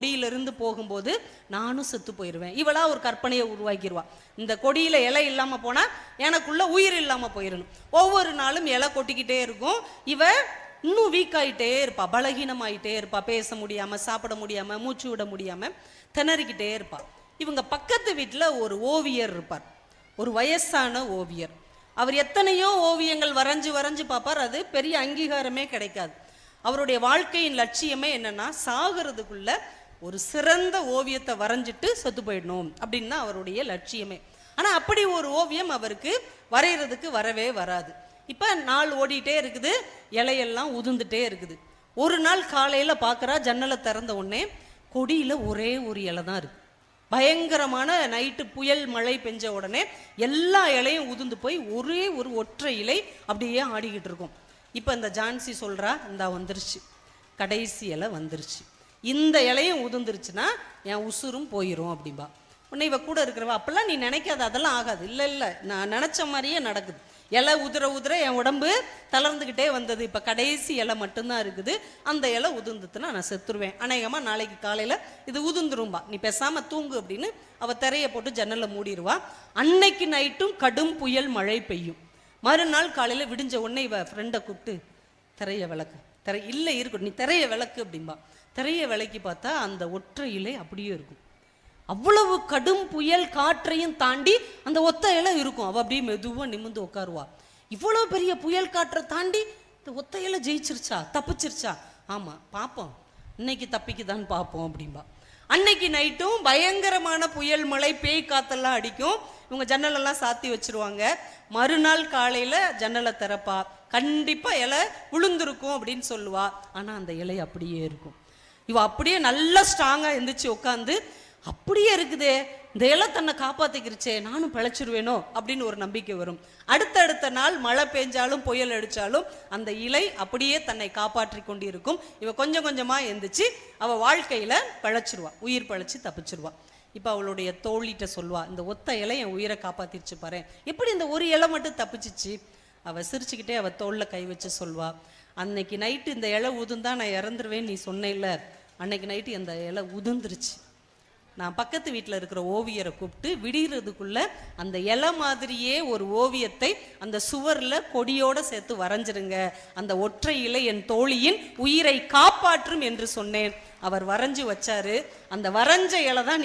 கொடியிலிருந்து போகும்போது நானும் செத்து போயிடுவேன். இவளா ஒரு கற்பனையை உருவாக்கிடுவா. இந்த கொடியில இலை இல்லாம போனா எனக்குள்ள உயிர் இல்லாம போயிடணும். ஒவ்வொரு நாளும் இலை கொட்டிக்கிட்டே இருக்கும். இவ இன்னும் வீக் ஆயிட்டே இருப்பா, பலகீனமாயிட்டே இருப்பா, பேச முடியாம, சாப்பிட முடியாம, மூச்சு விட முடியாம திணறிக்கிட்டே இருப்பா. இவங்க பக்கத்து வீட்டில் ஒரு ஓவியர் இருப்பார், ஒரு வயசான ஓவியர். அவர் எத்தனையோ ஓவியங்கள் வரைஞ்சு வரைஞ்சு பார்ப்பார், அது பெரிய அங்கீகாரமே கிடைக்காது. அவருடைய வாழ்க்கையின் லட்சியமே என்னன்னா, சாகிறதுக்குள்ள ஒரு சிறந்த ஓவியத்தை வரைஞ்சிட்டு செத்து போயிடணும் அப்படின்னு தான் அவருடைய லட்சியமே. ஆனால் அப்படி ஒரு ஓவியம் அவருக்கு வரைகிறதுக்கு வரவே வராது. இப்போ நாள் ஓடிட்டே இருக்குது, இலையெல்லாம் உதிர்ந்துட்டே இருக்குது. ஒரு நாள் காலையில் பார்க்குறா, ஜன்னலை திறந்த உடனே கொடியில் ஒரே ஒரு இலை தான் இருக்குது. பயங்கரமான நைட்டு புயல் மழை பெஞ்ச உடனே எல்லா இலையும் உதிர்ந்து போய் ஒரே ஒரு ஒற்றை இலை அப்படியே ஆடிக்கிட்டு இருக்கும். இப்போ இந்த ஜான்சி சொல்கிறா, இந்த வந்துருச்சு, கடைசி இலை வந்துருச்சு, இந்த இலையும் உதிர்ந்துருச்சுன்னா என் உசுரும் போயிடும் அப்படின்பா. உன்னை இவ கூட இருக்கிறவா, அப்பெல்லாம் நீ நினைக்காத, அதெல்லாம் ஆகாது. இல்லை இல்லை, நான் நினச்ச மாதிரியே நடக்குது. இலை உதிர உதிர என் உடம்பு தளர்ந்துக்கிட்டே வந்தது, இப்போ கடைசி இலை மட்டும்தான் இருக்குது, அந்த இலை உதிர்ந்துட்டுனா நான் செத்துருவேன், அநேகமாக நாளைக்கு காலையில் இது உதிர்ந்துரும்பா, நீ பேசாமல் தூங்கு அப்படின்னு அவள் திரையை போட்டு ஜன்னலில் மூடிடுவா. அன்னைக்கு நைட்டும் கடும் புயல் மழை பெய்யும். மறுநாள் காலையில் விடிஞ்ச உடனே இவ ஃப்ரெண்டை கூப்பிட்டு, திரைய விளக்கு, திரை இல்லை இருக்கட்டும், நீ திரைய விளக்கு அப்படின்பா. திரைய விளக்கி பார்த்தா அந்த ஒற்றை இலை அப்படியே இருக்கும். அவ்வளவு கடும் புயல் காற்றையும் தாண்டி அந்த ஒத்த இலை இருக்கும். அவள் அப்படியே மெதுவாக நிமிர்ந்து உட்காருவா. இவ்வளோ பெரிய புயல் காற்றை தாண்டி இந்த ஒத்த இலை ஜெயிச்சிருச்சா, தப்பிச்சிருச்சா? ஆமாம், பார்ப்போம், இன்னைக்கு தப்பிக்குதான்னு பார்ப்போம் அப்படின்பா. அன்னைக்கு நைட்டும் பயங்கரமான புயல் மழை பேய் காத்தெல்லாம் அடிக்கும். இவங்க ஜன்னலெல்லாம் சாத்தி வச்சிருவாங்க. மறுநாள் காலையில் ஜன்னலை திறப்பா, கண்டிப்பாக இலை விழுந்திருக்கும் அப்படின்னு சொல்லுவா. ஆனால் அந்த இலை அப்படியே இருக்கும். இவ அப்படியே நல்லா ஸ்ட்ராங்காக எந்திரிச்சு உட்காந்து, அப்படியே இருக்குதே, இந்த இலை தன்னை காப்பாற்றிக்கிருச்சே, நானும் பிழைச்சிருவேனோ அப்படின்னு ஒரு நம்பிக்கை வரும். அடுத்தடுத்த நாள் மழை பெஞ்சாலும் புயல் அடித்தாலும் அந்த இலை அப்படியே தன்னை காப்பாற்றி கொண்டு இருக்கும். இவ கொஞ்சம் கொஞ்சமாக எந்திரிச்சு அவள் வாழ்க்கையில் பிழைச்சிருவா, உயிர் பிழைச்சி தப்பிச்சிருவா. இப்போ அவளுடைய தோழிட்ட சொல்வா, இந்த ஒத்த இலை என் உயிரை காப்பாற்றிருச்சு பாரு, எப்படி இந்த ஒரு இலை மட்டும் தப்பிச்சிச்சு? அவள் சிரிச்சுக்கிட்டே அவள் தோளில் கை வச்சு சொல்வா, அன்னைக்கு நைட்டு இந்த இலை உதிர்ந்தா நான் இறந்துருவேன் நீ சொன்னேல்ல, அன்னைக்கு நைட்டு இந்த இலை உதிர்ந்துருச்சு. நான் பக்கத்து வீட்டில் இருக்கிற ஓவியரை கூப்பிட்டு விடிகிறதுக்குள்ள அந்த இலை மாதிரியே ஒரு ஓவியத்தை அந்த சுவரில் கொடியோடு சேர்த்து வரைஞ்சிருங்க, அந்த ஒற்றை இலை என் தோழியின் உயிரை காப்பாற்றும் என்று சொன்னேன். அவர் வரைஞ்சு வச்சாரு. அந்த வரைஞ்ச இலை தான்